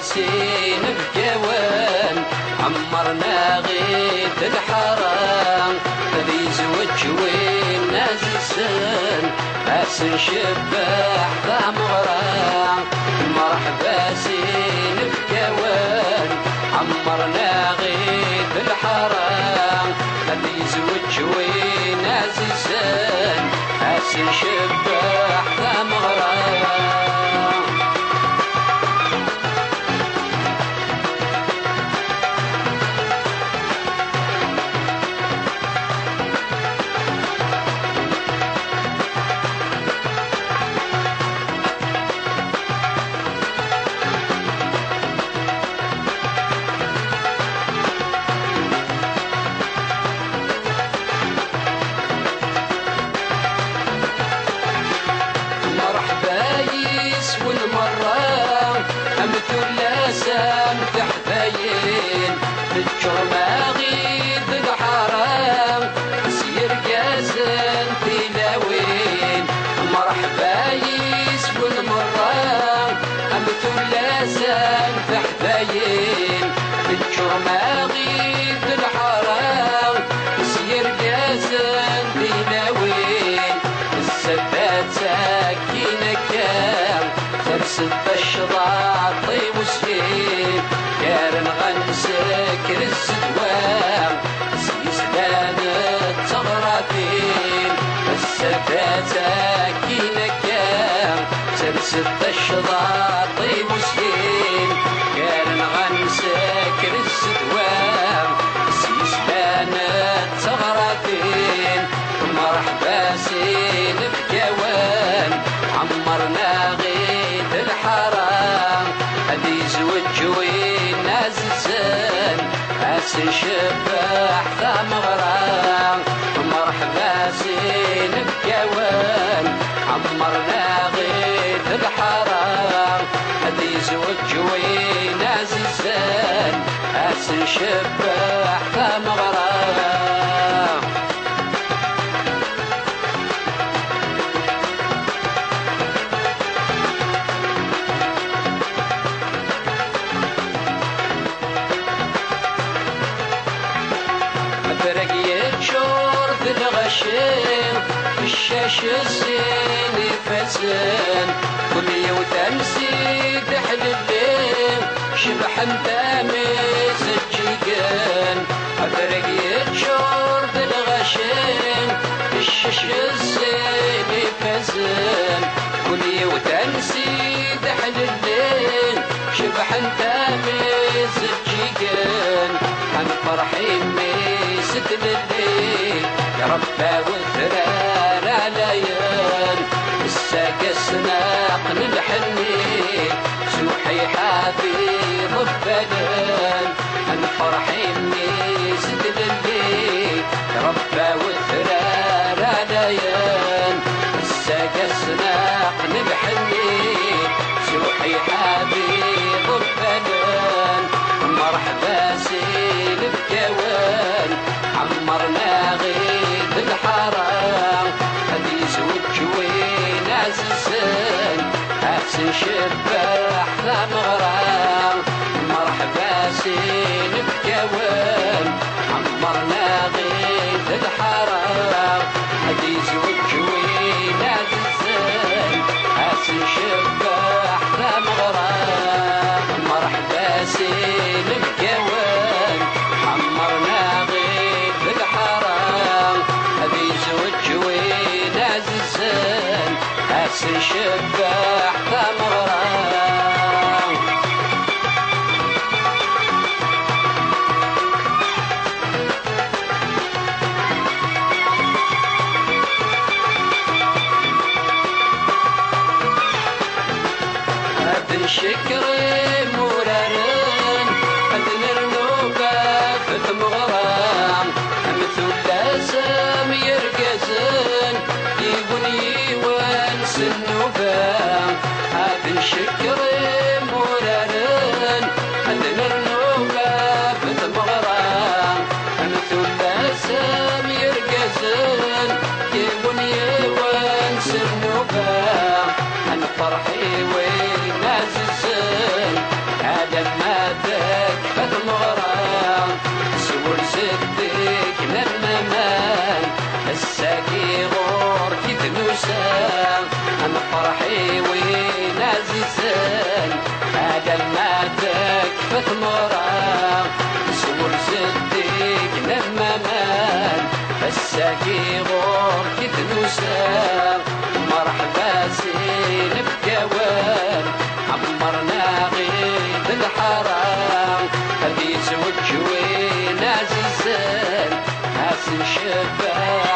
باسين بجوان عمرنا غيث الحرام ذي زوج وين نازسن باسن شباح ذا مغرام مرحبا سين بجوان عمرنا غيث الحرام ذي زوج وين نازسن باسن شباح ذا مغرام تحتين الجرمة غيث الحرام سير قاسم تلاوين مرحبا يسكن مرام أمت اللاسم تحتين الجرمة غيث الحرام سير قاسم تلاوين السبات ساكينة كام ترسل الشراطي وسكين كارن غنسك الزدوام سيسلام التغراتين السفاتة كينا كام ترسل الشراطي وسكين كارن غنسك الزدوام سيسلام التغراتين مرحبا سين بجوان عمرنا غيث الحرام هدي زوج وين ناززن حاسن شباح ذا مغرام مرحبا سين بجوان عمرنا غيث الحرام هدي زوج وين ناززن حاسن شباح ذا مغرام الغشيم الشاش الزين يفزن كل يوم تمسي تحل الليل شبح تامس الجيجان أفرق يتشور الغشيم الشاش الزين يفزن كل يوم تمسي تحل الليل شبح تامس الجيجان عن فرحين ميست الليل يا ربا وثران عليان الساق السناق للحنين سوحي حبيب البلان الفرحي مني زد الليل يا ربا وثران عليان الساق السناق للحنين سوحي حبيب البلان مرحبا سين بجوان عمرنا غيث الحرام هدي زوج وين عززان حاسن شباح ذا مغرام مرحبا سين بجوان عمرنا غيث الحرام هدي زوج وين عززان حاسن شباح ذا مغرام مرحبا سين بجوان عمرنا غيث الحرام هذي زوج وين عززان حاسن شباح ذا مغرام هذا شكري مرارن هذا نرنوبة في مغرام مثل لازم يرقزن يبني وانس النوبة هذا شكري مرارن هذا نرنوبة في مغرام مثل لازم يرقزن يبني وانس النوبة فرحي وين عززن هذا نوسان أنا فرحي وين عزيزان هذا ما تكفت مرام سول صديق لما مان فالساكي غور كد نوسان مرحبا زين بجوان عمرنا غيد الحرام هذي زوج وين عزيزان حاسن شباب